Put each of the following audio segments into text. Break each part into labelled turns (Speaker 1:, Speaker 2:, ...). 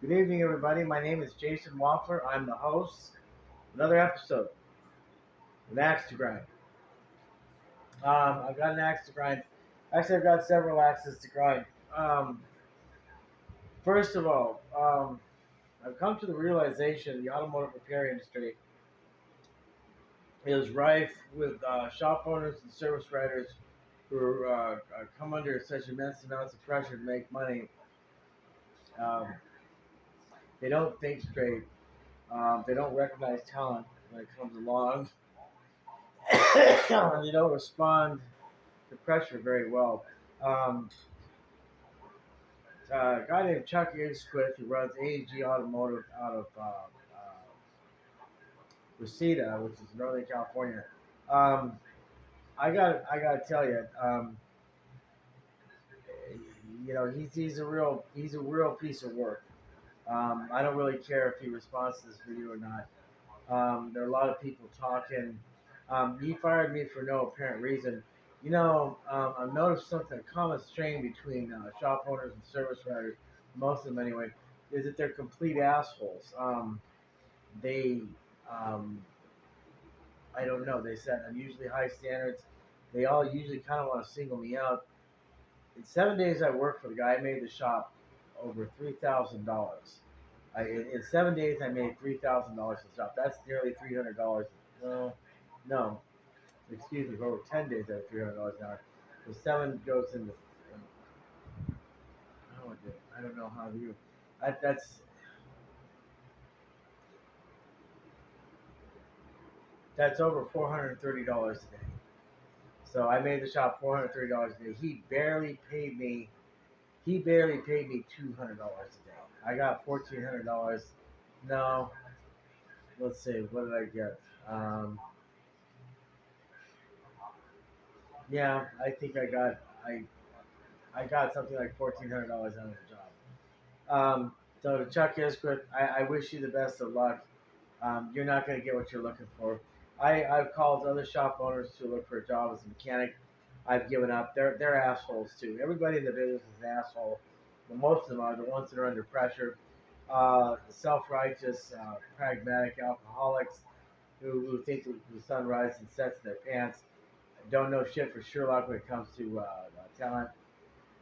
Speaker 1: Good evening, everybody. My name is Jason Waffler. I'm the host. Another episode of Axe to Grind. I've got an axe to grind. Actually, I've got several axes to grind. Um, First of all, I've come to the realization the automotive repair industry is rife with shop owners and service writers who come under such immense amounts of pressure to make money. Um, they don't think straight. They don't recognize talent when it comes along. And they don't respond to pressure very well. Um, a guy named Chuck Swift, who runs AG Automotive out of Reseda, which is Northern California. Um, I got to tell you, he's a real piece of work. I don't really care if he responds to this video or not. There are a lot of people talking. He fired me for no apparent reason. I've noticed something, a common strain between shop owners and service writers, most of them anyway, is that they're complete assholes. They, um, I don't know, they set unusually high standards. They all usually kind of want to single me out. In 7 days I worked for the guy, I made the shop over $3,000. In 7 days, I made $3,000 in the shop. That's nearly $300. No, no, excuse me. For over 10 days, I have $300 an hour. So seven goes into. I don't know how you. That's over $430 a day. So I made the shop $430 a day. He barely paid me $200 a day. I got $1,400. No, let's see. What did I get? Yeah, I think I got something like $1,400 out of the job. So to Chuck Isquith, I wish you the best of luck. You're not going to get what you're looking for. I've called other shop owners to look for a job as a mechanic. I've given up. They're assholes too. Everybody in the business is an asshole. But most of them are the ones that are under pressure. Self-righteous, pragmatic alcoholics who think the sun rises and sets in their pants. Don't know shit for Sherlock when it comes to talent.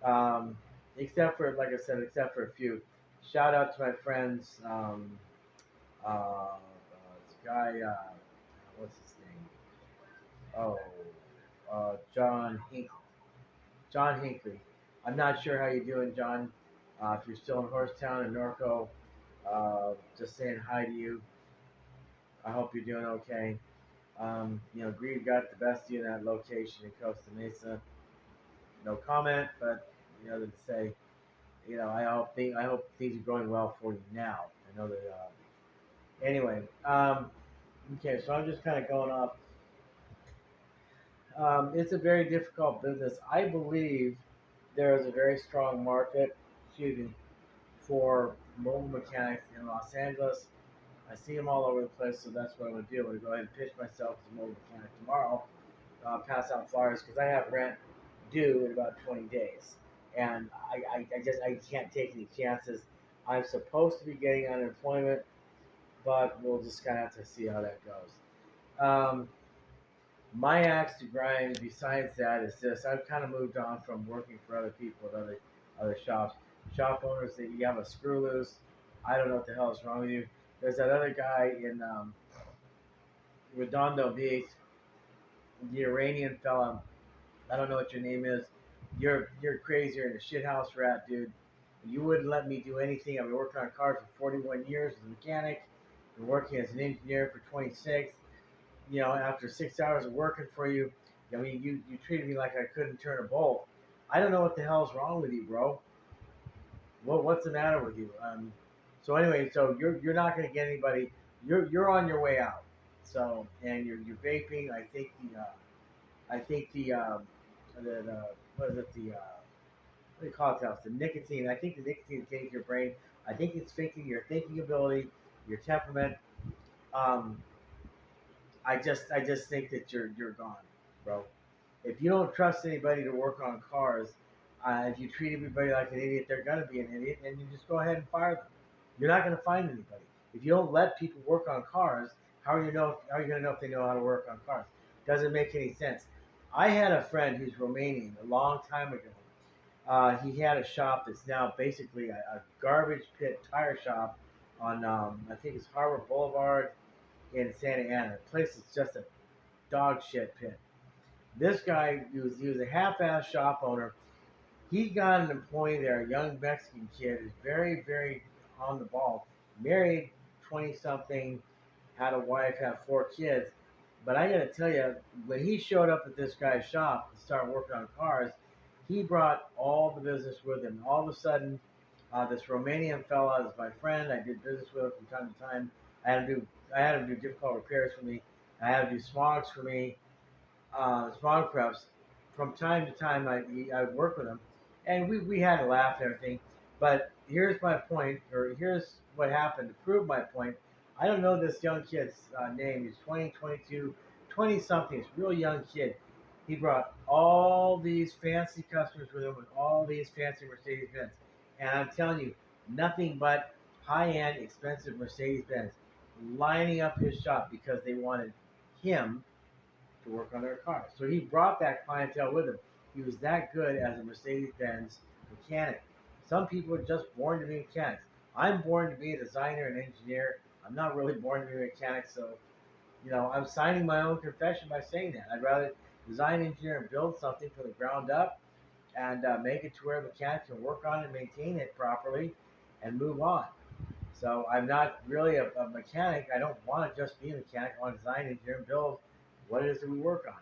Speaker 1: Um, except for, like I said, except for a few. Shout out to my friends. This guy, what's his name? Oh, John Hink. John Hinkley. I'm not sure how you're doing, John. If you're still in Horsetown and Norco, just saying hi to you. I hope you're doing okay. Greed got the best of you in that location in Costa Mesa. No comment, but other to say, I hope things are going well for you now. I know that. Anyway, okay, so I'm just kind of going off. It's a very difficult business. I believe there is a very strong market, excuse me, for mobile mechanics in Los Angeles. I see them all over the place, so that's what I'm going to do. I'm going to go ahead and pitch myself as a mobile mechanic tomorrow. Pass out flyers because I have rent due in about 20 days, and I can't take any chances. I'm supposed to be getting unemployment, but we'll just kind of have to see how that goes. Um, my axe to grind, besides that, is this: I've kind of moved on from working for other people at other shops. Shop owners that you have a screw loose. I don't know what the hell is wrong with you. There's that other guy in Redondo Beach, the Iranian fella. I don't know what your name is. You're crazy. You're in a shithouse rat, dude. You wouldn't let me do anything. I've been working on cars for 41 years as a mechanic. Been working as an engineer for 26. After 6 hours of working for you, I mean, you treated me like I couldn't turn a bolt. I don't know what the hell's wrong with you, bro. What's the matter with you? So anyway, so you're not going to get anybody. You're on your way out. So and you're vaping. I think the what is it what do you call it now? It's the nicotine. I think the nicotine taints your brain. I think it's thinking your thinking ability, your temperament. Um, I just think that you're gone, bro. If you don't trust anybody to work on cars, if you treat everybody like an idiot, they're gonna be an idiot, and you just go ahead and fire them. You're not going to find anybody. If you don't let people work on cars, how are you going to know if they know how to work on cars? Doesn't make any sense. I had a friend who's Romanian a long time ago. He had a shop that's now basically a garbage pit tire shop on, I think it's Harbor Boulevard in Santa Ana. The place is just a dog shit pit. This guy, he was a half-ass shop owner. He got an employee there, a young Mexican kid, who's very, very on the ball, married, 20 something, had a wife, had 4 kids. But I got to tell you, when he showed up at this guy's shop to start working on cars, he brought all the business with him. All of a sudden, this Romanian fella is my friend. I did business with him from time to time. I had him do difficult repairs for me. I had him do smogs for me, smog preps. From time to time, I would work with him, and we had a laugh and everything. But here's my point, or here's what happened to prove my point. I don't know this young kid's name. He's 20, 22, 20 something. He's a real young kid. He brought all these fancy customers with him with all these fancy Mercedes Benz. And I'm telling you, nothing but high end, expensive Mercedes Benz lining up his shop because they wanted him to work on their cars. So he brought that clientele with him. He was that good as a Mercedes Benz mechanic. Some people are just born to be mechanics. I'm born to be a designer and engineer. I'm not really born to be a mechanic, so I'm signing my own confession by saying that. I'd rather design, engineer, and build something from the ground up and make it to where mechanics can work on it and maintain it properly and move on. So I'm not really a mechanic. I don't want to just be a mechanic. I want to design, engineer, and build what it is that we work on.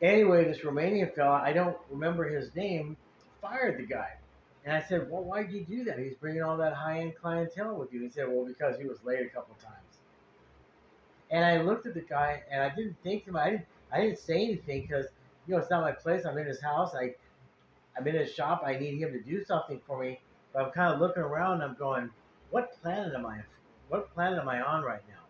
Speaker 1: Anyway, this Romanian fella, I don't remember his name, fired the guy. And I said, well, why'd you do that? He's bringing all that high-end clientele with you. He said, well, because he was late a couple times. And I looked at the guy, and I didn't think to myself, I didn't say anything because, it's not my place. I'm in his house. I'm in his shop. I need him to do something for me. But I'm kind of looking around, and I'm going, what planet am I on right now?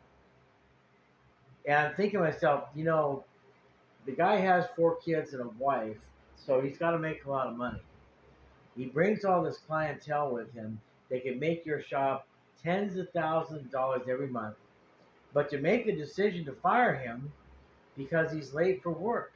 Speaker 1: And I'm thinking to myself, the guy has 4 kids and a wife, so he's got to make a lot of money. He brings all this clientele with him. They can make your shop tens of thousands of dollars every month. But to make the decision to fire him because he's late for work.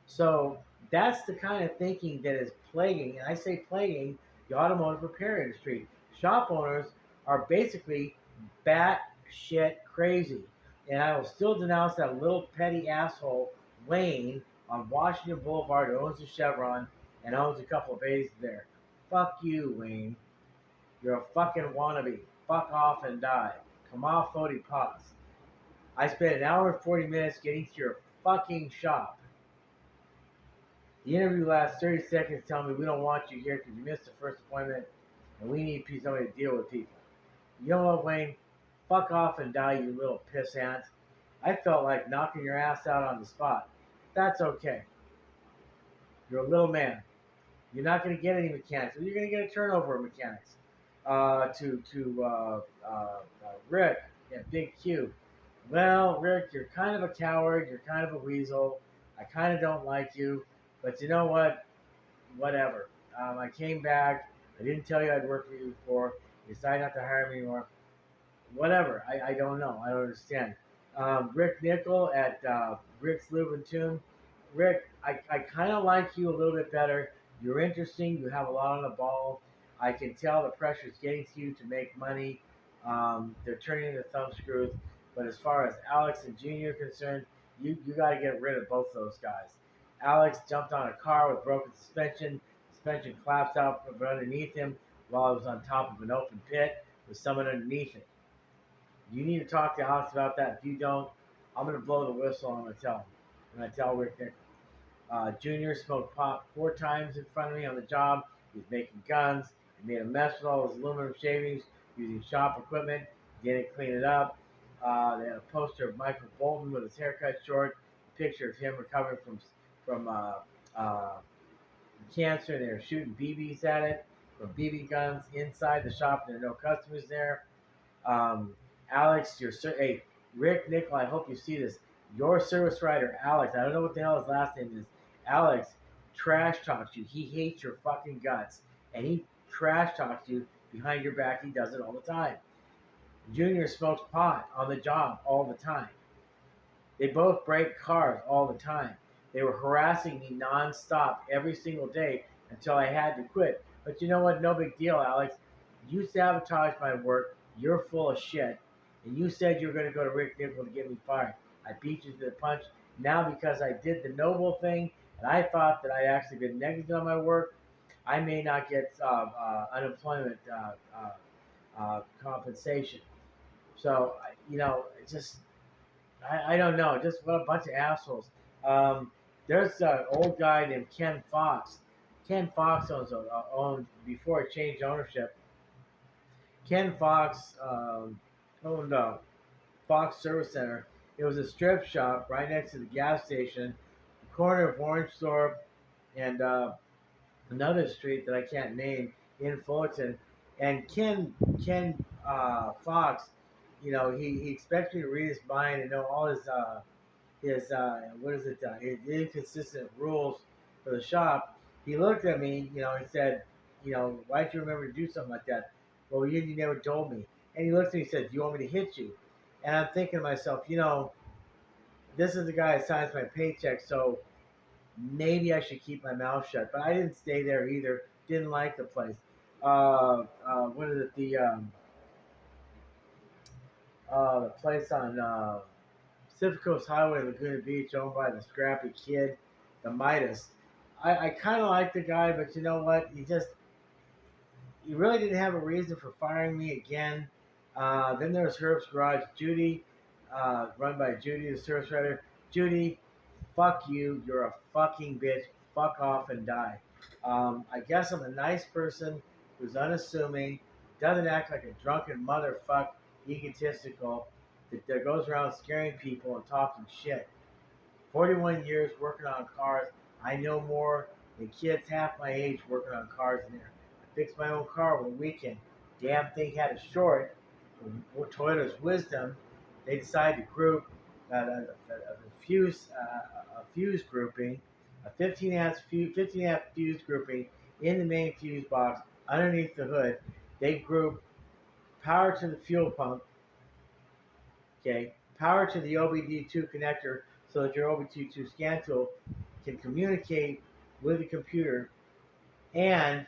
Speaker 1: So that's the kind of thinking that is plaguing, and I say plaguing, the automotive repair industry. Shop owners are basically bat-shit crazy. And I will still denounce that little petty asshole, Wayne, on Washington Boulevard, who owns a Chevron and owns a couple of bases there. Fuck you, Wayne. You're a fucking wannabe. Fuck off and die. Come off, 40 pause. I spent an hour and 40 minutes getting to your fucking shop. The interview lasts 30 seconds telling me we don't want you here because you missed the first appointment and we need somebody to deal with people. You know what, Wayne? Fuck off and die, you little pissant. I felt like knocking your ass out on the spot. That's okay. You're a little man. You're not going to get any mechanics. You're going to get a turnover of mechanics. Rick at Big Q. Well, Rick, you're kind of a coward. You're kind of a weasel. I kind of don't like you. But you know what? Whatever. I came back. I didn't tell you I'd worked for you before. You decided not to hire me anymore. Whatever. I don't know. I don't understand. Rick Nickel at Rick's Lube and Tune. Rick, I kind of like you a little bit better. You're interesting. You have a lot on the ball. I can tell the pressure's getting to you to make money. They're turning into thumb screws. But as far as Alex and Junior are concerned, you got to get rid of both those guys. Alex jumped on a car with broken suspension. Suspension collapsed out from underneath him while it was on top of an open pit with someone underneath it. You need to talk to Alex about that. If you don't, I'm going to blow the whistle and I'm going to tell him. I'm going to tell Rick Nickel. Junior smoked pot 4 times in front of me on the job. He was making guns. He made a mess with all his aluminum shavings using shop equipment. Didn't clean it up. They had a poster of Michael Bolton with his haircut short. A picture of him recovering from cancer. And they were shooting BBs at it from BB guns inside the shop. There are no customers there. Alex, hey, Rick Nickel, I hope you see this. Your service writer, Alex, I don't know what the hell his last name is. Alex trash talks you. He hates your fucking guts. And he trash talks you behind your back. He does it all the time. Junior smokes pot on the job all the time. They both break cars all the time. They were harassing me nonstop every single day until I had to quit. But you know what? No big deal, Alex. You sabotaged my work. You're full of shit. And you said you were going to go to Rick Nickel to get me fired. I beat you to the punch. Now, because I did the noble thing and I thought that I'd actually been negligent on my work, I may not get unemployment compensation. So, it's just I don't know. Just what a bunch of assholes. There's an old guy named Ken Fox. Ken Fox owned before it changed ownership. Ken Fox owned Fox Service Center. It was a strip shop right next to the gas station, the corner of Orange Thorpe and another street that I can't name in Fullerton. And Ken Fox, he expects me to read his mind and know all his what is it? His inconsistent rules for the shop. He looked at me, and said, why'd you remember to do something like that? Well, you never told me. And he looked at me and said, do you want me to hit you? And I'm thinking to myself, this is the guy that signs my paycheck, so maybe I should keep my mouth shut. But I didn't stay there either. Didn't like the place. What is it? The place on Pacific Coast Highway, Laguna Beach, owned by the scrappy kid, the Midas. I kind of like the guy, but you know what? He really didn't have a reason for firing me again. Then there was Herb's Garage, Judy, run by Judy, the service writer. Judy, fuck you. You're a fucking bitch. Fuck off and die. I guess I'm a nice person who's unassuming, doesn't act like a drunken motherfucker, egotistical, that goes around scaring people and talking shit. 41 years working on cars. I know more than kids half my age working on cars in there. I fixed my own car over the weekend. Damn thing had a short. Toyota's wisdom, they decided to group a fuse grouping, a 15 amp fuse grouping in the main fuse box underneath the hood. They group power to the fuel pump, okay, power to the OBD2 connector so that your OBD2 scan tool can communicate with the computer, and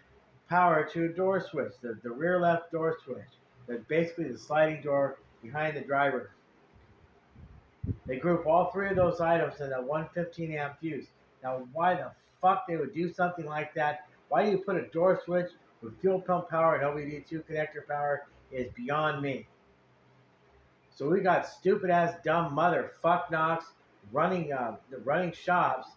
Speaker 1: power to a door switch, the rear left door switch. That's basically the sliding door behind the driver. They group all three of those items in that one 15 amp fuse. Now, why the fuck they would do something like that? Why do you put a door switch with fuel pump power and OBD2 connector power is beyond me. So we got stupid ass dumb motherfuck knocks running shops,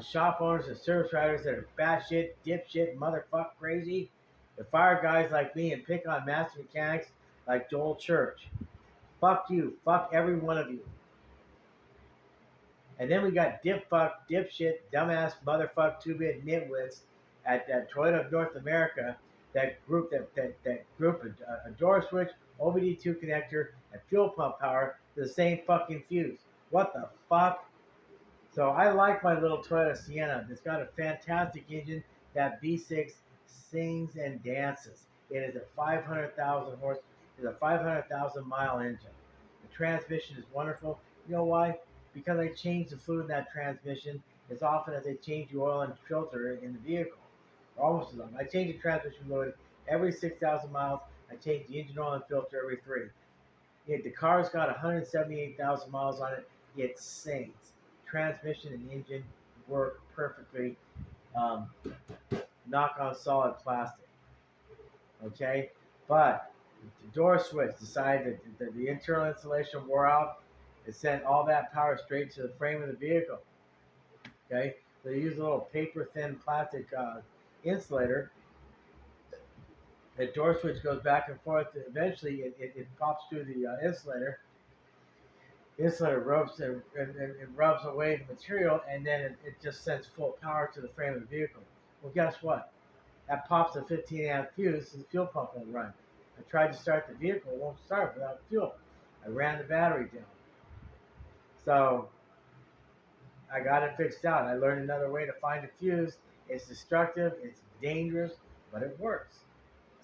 Speaker 1: shop owners and service writers that are batshit, dipshit, motherfuck crazy. They fire guys like me and pick on master mechanics like Joel Church. Fuck you. Fuck every one of you. And then we got dipshit, dumbass, motherfuck, two-bit nitwits at Toyota of North America that group a door switch, OBD2 connector, and fuel pump power to the same fucking fuse. What the fuck? So I like my little Toyota Sienna. It's got a fantastic engine. That V6 sings and dances. It is a 500,000 mile engine. The transmission is wonderful. You know why? Because I change the fluid in that transmission as often as I change the oil and filter in the vehicle. Almost as often. I change the transmission fluid every 6,000 miles. I change the engine oil and filter every 3. The car's got 178,000 miles on it. It sings. Transmission and engine work perfectly. Knock on solid plastic. Okay? But the door switch decided that the internal insulation wore out. It sent all that power straight to the frame of the vehicle. Okay? So they use a little paper thin plastic insulator. The door switch goes back and forth. Eventually, it pops through the insulator. The insulator rubs and rubs away the material, and then it just sends full power to the frame of the vehicle. Well, guess what? That pops a 15 amp fuse, so the fuel pump won't run. I tried to start the vehicle, it won't start without fuel. I ran the battery down. So I got it fixed out. I learned another way to find a fuse. It's destructive, it's dangerous, but it works.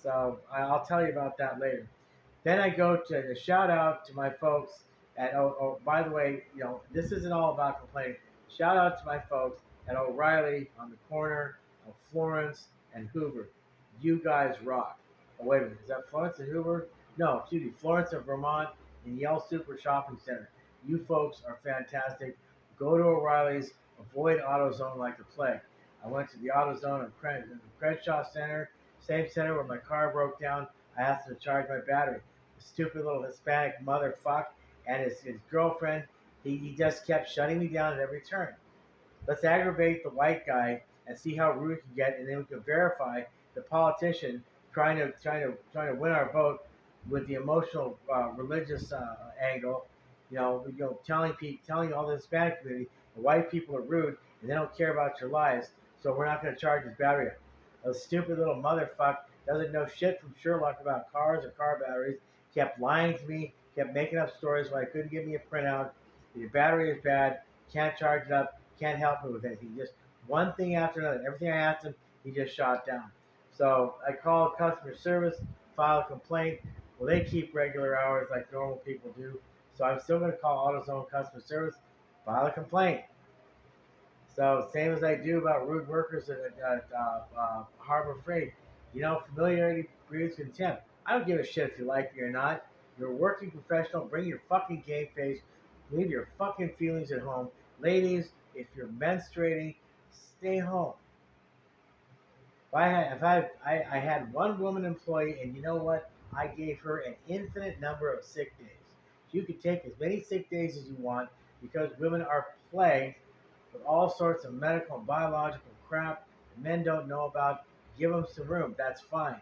Speaker 1: So I'll tell you about that later. Then I go to a shout out to my folks at, by the way, this isn't all about complaining. Shout out to my folks at O'Reilly on the corner of Florence and Hoover. You guys rock. Oh, wait a minute. Is that Florence and Hoover? No, excuse me. Florence and Vermont in Yale Super Shopping Center. You folks are fantastic. Go to O'Reilly's. Avoid AutoZone like the plague. I went to the AutoZone in Crenshaw Center, same center where my car broke down. I asked him to charge my battery. The stupid little Hispanic motherfucker and his girlfriend, he just kept shutting me down at every turn. Let's aggravate the white guy and see how rude we can get, and then we can verify the politician trying to win our vote with the emotional, religious angle. Telling all the Hispanic community the white people are rude and they don't care about your lives, so we're not going to charge his battery up. A stupid little motherfucker doesn't know shit from Sherlock about cars or car batteries. Kept lying to me. Kept making up stories why he couldn't give me a printout. Your battery is bad. Can't charge it up. Can't help me with anything. Just one thing after another. Everything I asked him, he just shot down. So I called customer service, filed a complaint. Well, they keep regular hours like normal people do. So I'm still going to call AutoZone customer service, file a complaint. So same as I do about rude workers at Harbor Freight. Familiarity breeds contempt. I don't give a shit if you like me or not. You're a working professional. Bring your fucking game face. Leave your fucking feelings at home. Ladies, if you're menstruating, stay home. I had one woman employee, and you know what? I gave her an infinite number of sick days. You can take as many sick days as you want because women are plagued with all sorts of medical and biological crap that men don't know about. Give them some room. That's fine.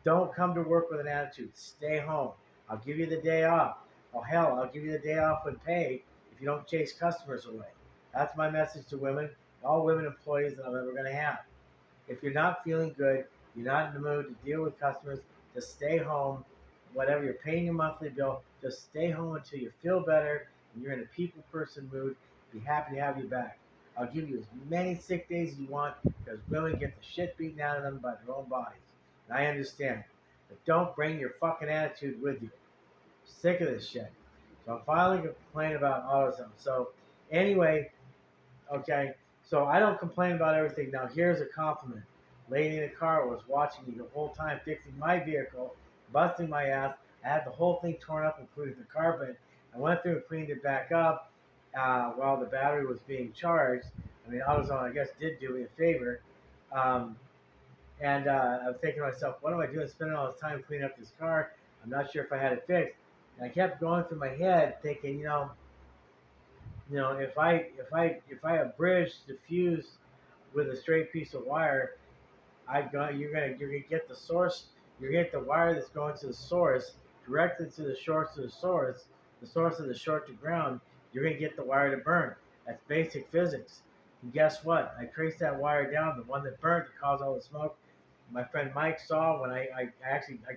Speaker 1: Don't come to work with an attitude. Stay home. I'll give you the day off. Oh, hell, I'll give you the day off with pay if you don't chase customers away. That's my message to women, all women employees that I'm ever going to have. If you're not feeling good, you're not in the mood to deal with customers, just stay home. Whatever you're paying your monthly bill, just stay home until you feel better and you're in a people person mood. Be happy to have you back. I'll give you as many sick days as you want because women get the shit beaten out of them by their own bodies. And I understand. But don't bring your fucking attitude with you. I'm sick of this shit. So I'm filing a complaint about AutoZone. So anyway, okay, so I don't complain about everything. Now here's a compliment. Lady in the car was watching me the whole time fixing my vehicle, busting my ass. I had the whole thing torn up, including the carpet. I went through and cleaned it back up while the battery was being charged. I mean, AutoZone, I guess, did do me a favor. Um, and I was thinking to myself, what am I doing spending all this time cleaning up this car? I'm not sure if I had it fixed. And I kept going through my head thinking, if I abridge the fuse with a straight piece of wire, you're gonna get the source. You're gonna get the wire that's going to the source directly to the source of the source of the short to ground. You're gonna get the wire to burn. That's basic physics. And guess what? I traced that wire down, the one that burnt that caused all the smoke. My friend Mike saw when I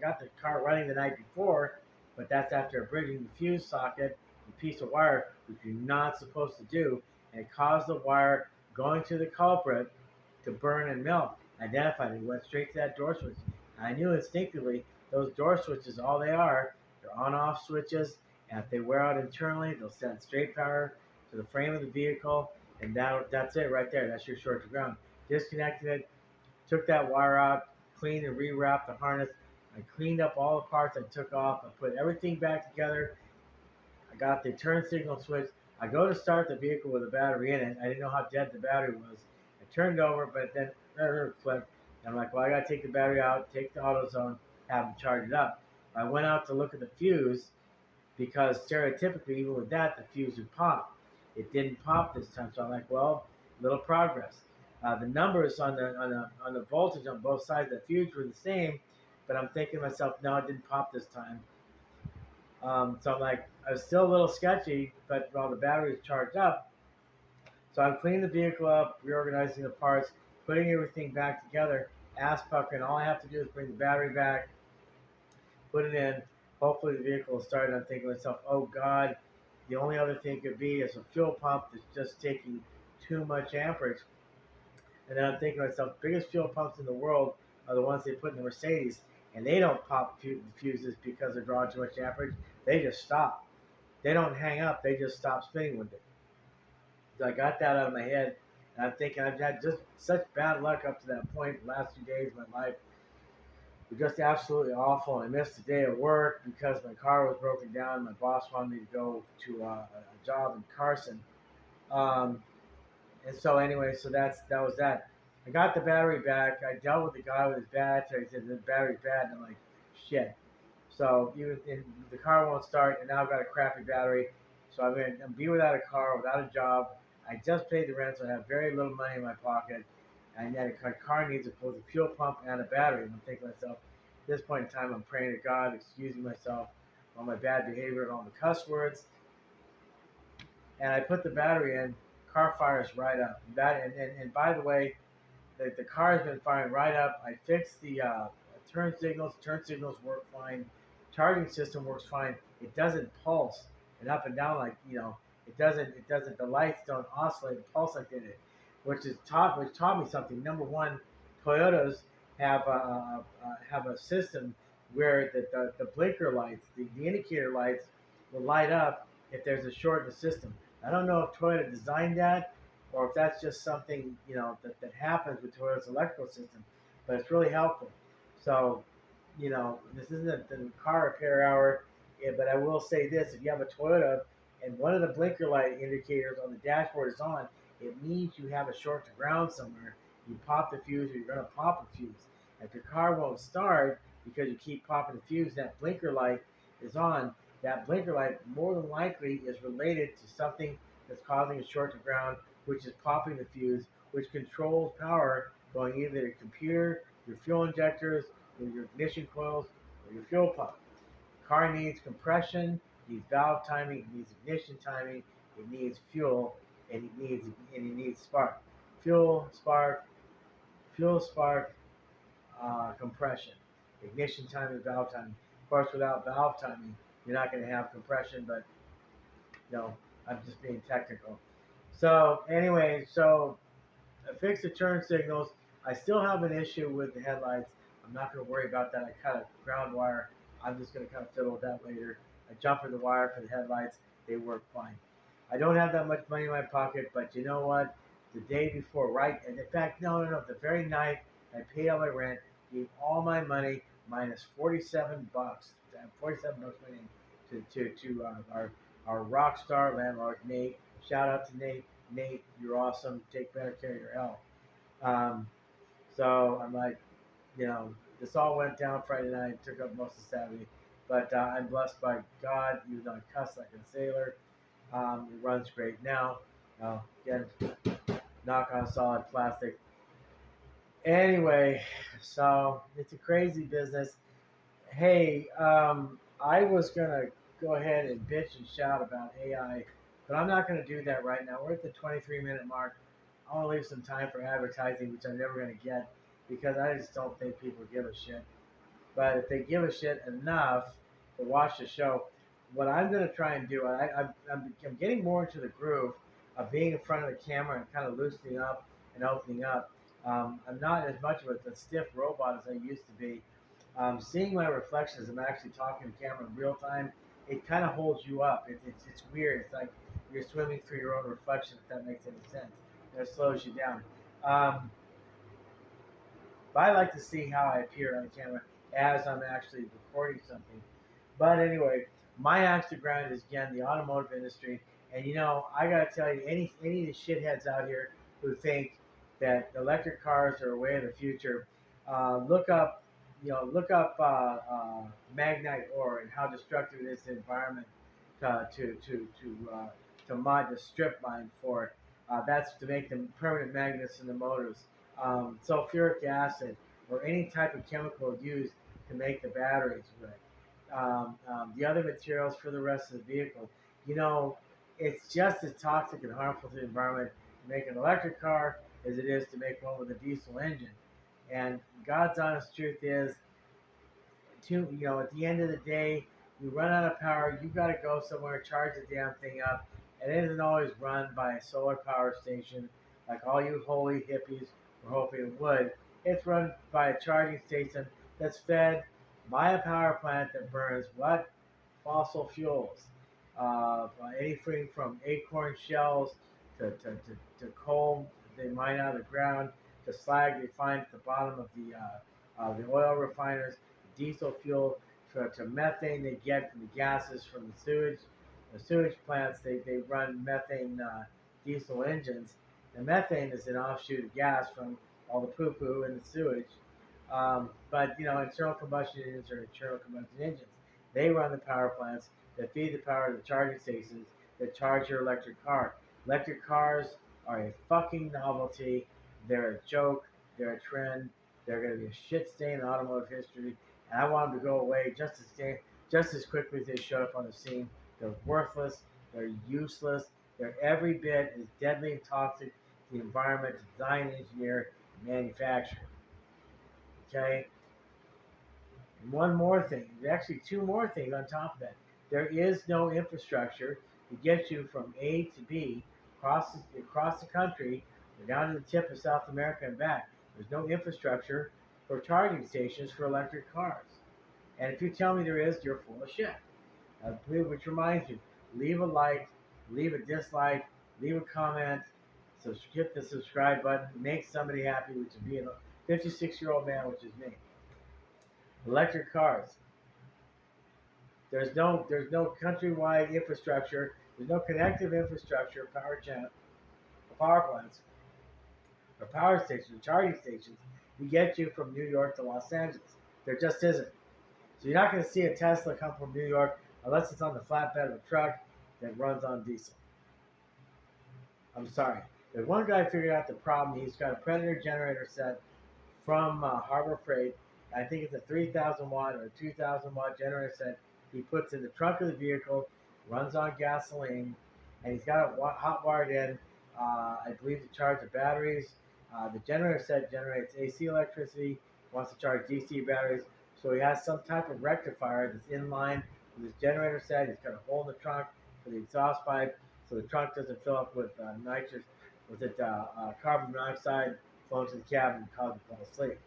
Speaker 1: got the car running the night before, but that's after abridging the fuse socket, the piece of wire, which you're not supposed to do, and it caused the wire going to the culprit to burn and melt. Identified it, went straight to that door switch. And I knew instinctively those door switches, all they are, they're on-off switches, and if they wear out internally, they'll send straight power to the frame of the vehicle, and that's it right there. That's your short to ground. Disconnected it, took that wire out, cleaned and rewrapped the harness. I cleaned up all the parts I took off. I put everything back together. I got the turn signal switch. I go to start the vehicle with a battery in it. I didn't know how dead the battery was. I turned over, but then clicked. I'm like, well, I got to take the battery out, take the AutoZone, have them charge it up. I went out to look at the fuse because stereotypically, even with that, the fuse would pop. It didn't pop this time, so I'm like, well, little progress. The numbers on the voltage on both sides of the fuse were the same, but I'm thinking to myself, no, it didn't pop this time. So I'm like, I was still a little sketchy, but while the battery is charged up, so I'm cleaning the vehicle up, reorganizing the parts, putting everything back together, ass puckering. All I have to do is bring the battery back, put it in. Hopefully the vehicle will start. And I'm thinking to myself, oh God, the only other thing could be is a fuel pump that's just taking too much amperage. And then I'm thinking to myself, biggest fuel pumps in the world are the ones they put in the Mercedes. and they don't pop fuses because they're drawing too much amperage. They just stop. They don't hang up. They just stop spinning with it. So I got that out of my head, and I'm thinking I've had just such bad luck up to that point. The last few days of my life were just absolutely awful. And I missed a day at work because my car was broken down. My boss wanted me to go to a job in Carson. Um, And so anyway, that was that. I got the battery back. I dealt with the guy with his battery. He said the battery's bad, and I'm like, shit. So even the car won't start, and now I've got a crappy battery. So I'm gonna be without a car, without a job. I just paid the rent, so I have very little money in my pocket. And yet my car needs both a fuel pump and a battery. And I'm thinking to myself, at this point in time, I'm praying to God, excusing myself on my bad behavior and all the cuss words. And I put the battery in. Car fires right up. And by the way, the car has been firing right up. I fixed the turn signals. Turn signals work fine. Charging system works fine. It doesn't pulse and up and down like It doesn't. It doesn't. The lights don't oscillate and pulse like they did, which taught me something. Number one, Toyotas have a system where the blinker lights, the indicator lights, will light up if there's a short in the system. I don't know if Toyota designed that or if that's just something that happens with Toyota's electrical system, but it's really helpful. So, this isn't the car repair hour, but I will say this: if you have a Toyota and one of the blinker light indicators on the dashboard is on, it means you have a short to ground somewhere. You pop the fuse, or you're going to pop a fuse. If your car won't start because you keep popping the fuse, that blinker light is on. That blinker light more than likely is related to something that's causing a short to ground, which is popping the fuse, which controls power going either to your computer, your fuel injectors, or your ignition coils, or your fuel pump. The car needs compression, needs valve timing, it needs ignition timing, it needs fuel, and it needs spark. Fuel, spark, fuel, spark, compression, ignition timing, valve timing. Of course, without valve timing, you're not going to have compression, but I'm just being technical. So anyway, I fixed the turn signals. I still have an issue with the headlights. I'm not going to worry about that. I cut a ground wire. I'm just going to kind of fiddle with that later. I jumpered the wire for the headlights. They work fine. I don't have that much money in my pocket, but you know what? The day before, right? And in fact, no. The very night I paid all my rent, gave all my money minus 47 bucks. 47 bucks my name to our rock star landlord Nate. Shout out to Nate. Nate, you're awesome. Take better care of your health. Um, so I'm like, this all went down Friday night, took up most of Saturday, but I'm blessed by God. Even though I cuss like a sailor, it runs great now. Again, knock on solid plastic. Anyway, so it's a crazy business. Hey, I was gonna go ahead and bitch and shout about AI, but I'm not gonna do that right now. We're at the 23-minute mark. I want to leave some time for advertising, which I'm never gonna get because I just don't think people give a shit. But if they give a shit enough to watch the show, what I'm gonna try and do, I'm getting more into the groove of being in front of the camera and kind of loosening up and opening up. I'm not as much of a stiff robot as I used to be. Seeing my reflections, I'm actually talking to camera in real time. It kind of holds you up. It's weird. It's like you're swimming through your own reflection, if that makes any sense. It slows you down. Um, but I like to see how I appear on the camera as I'm actually recording something. But anyway, my axe to grind is again the automotive industry. And I gotta tell you, any of the shitheads out here who think that electric cars are a way of the future, look up, magnite ore and how destructive it is to the environment to mine the strip mine for it. That's to make them permanent magnets in the motors. Sulfuric acid or any type of chemical used to make the batteries with. The other materials for the rest of the vehicle. It's just as toxic and harmful to the environment to make an electric car as it is to make one with a diesel engine. And God's honest truth is, at the end of the day, you run out of power, you got to go somewhere, charge the damn thing up, and it isn't always run by a solar power station like all you holy hippies were hoping it would. It's run by a charging station that's fed Buy a power plant that burns what? Fossil fuels. Anything from acorn shells to coal they mine out of the ground, to slag they find at the bottom of the oil refiners, diesel fuel, to methane they get from the gases from the sewage plants. They run methane diesel engines. The methane is an offshoot of gas from all the poo-poo in the sewage. But internal combustion engines are internal combustion engines. They run the power plants that feed the power to the charging stations that charge your electric car. Electric cars are a fucking novelty. They're a joke. They're a trend. They're going to be a shit stain in automotive history. And I want them to go away just as quickly as they showed up on the scene. They're worthless. They're useless. They're every bit as deadly and toxic to the environment, design, engineer, and manufacture. Okay? And one more thing, actually two more things on top of that. There is no infrastructure to get you from A to B across the country or down to the tip of South America and back. There's no infrastructure for charging stations for electric cars. And if you tell me there is, you're full of shit. Which reminds you, leave a like, leave a dislike, leave a comment, hit the subscribe button, make somebody happy, which is being a 56-year-old man, which is me. Electric cars. There's no countrywide infrastructure. There's no connective infrastructure, power plants, or power stations, charging stations to get you from New York to Los Angeles. There just isn't. So you're not going to see a Tesla come from New York unless it's on the flatbed of a truck that runs on diesel. I'm sorry. There's one guy figured out the problem. He's got a Predator generator set from Harbor Freight. I think it's a 3,000 watt or a 2,000 watt generator set. He puts in the trunk of the vehicle, runs on gasoline, and he's got it hot wired in, I believe, to charge the batteries. The generator set generates AC electricity, wants to charge DC batteries. So he has some type of rectifier that's in line with his generator set. He's got a hole in the trunk for the exhaust pipe so the trunk doesn't fill up with carbon monoxide, flow into the cabin and cause him to fall asleep.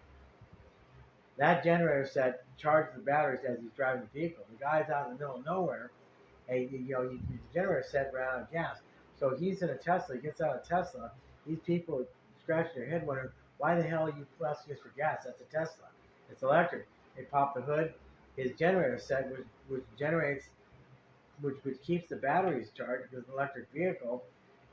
Speaker 1: That generator set charges the batteries as he's driving the vehicle. The guy's out in the middle of nowhere, and the generator set ran out of gas. So he's in a Tesla. He gets out of Tesla. These people are scratching their head wondering, why the hell are you asking us for gas? That's a Tesla. It's electric. They pop the hood. His generator set, which generates, which keeps the batteries charged because it's an electric vehicle.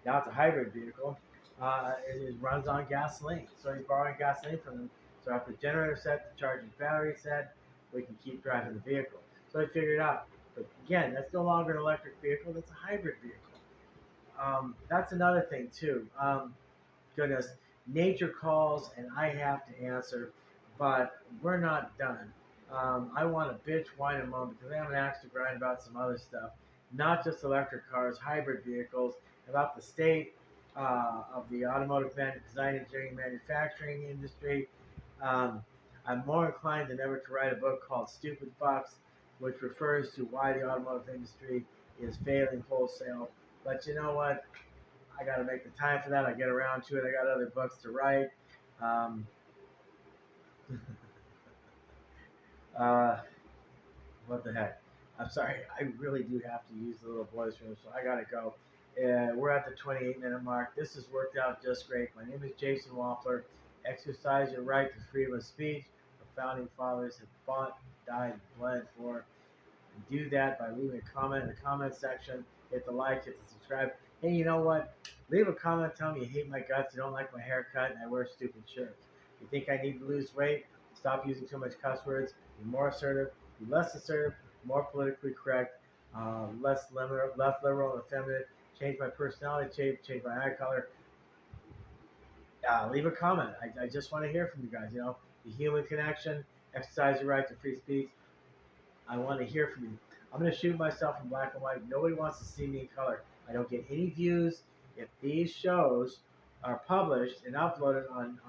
Speaker 1: Now it's a hybrid vehicle. It runs on gasoline. So he's borrowing gasoline from them. So after the generator set, the charging battery set, we can keep driving the vehicle. So he figured it out. But again, that's no longer an electric vehicle. That's a hybrid vehicle. That's another thing too. Goodness, nature calls and I have to answer, but we're not done. I want to bitch, whine, and moan because I have an axe to grind about some other stuff, not just electric cars, hybrid vehicles, about the state of the automotive design, engineering, manufacturing industry. I'm more inclined than ever to write a book called Stupid Fucks, which refers to why the automotive industry is failing wholesale. But you know what? I got to make the time for that. I get around to it. I got other books to write. What the heck? I'm sorry. I really do have to use the little voice room, so I got to go. We're at the 28-minute mark. This has worked out just great. My name is Jason Wampler. Exercise your right to freedom of speech. The founding fathers have fought, died, and bled for. And do that by leaving a comment in the comment section. Hit the like, hit the subscribe. Hey, you know what? Leave a comment telling me you hate my guts, you don't like my haircut, and I wear stupid shirts. You think I need to lose weight? Stop using too much cuss words. Be more assertive. Be less assertive. More politically correct. Less liberal and effeminate. Change my personality. Change my eye color. Leave a comment. I just want to hear from you guys. The human connection. Exercise your right to free speech. I want to hear from you. I'm going to shoot myself in black and white. Nobody wants to see me in color. I don't get any views if these shows are published and uploaded on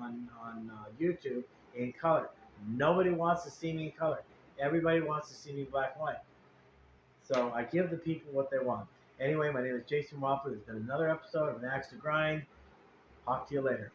Speaker 1: YouTube in color. Nobody wants to see me in color. Everybody wants to see me in black and white. So I give the people what they want. Anyway, my name is Jason Wampler. There's been another episode of AnAxeToGrind. Talk to you later.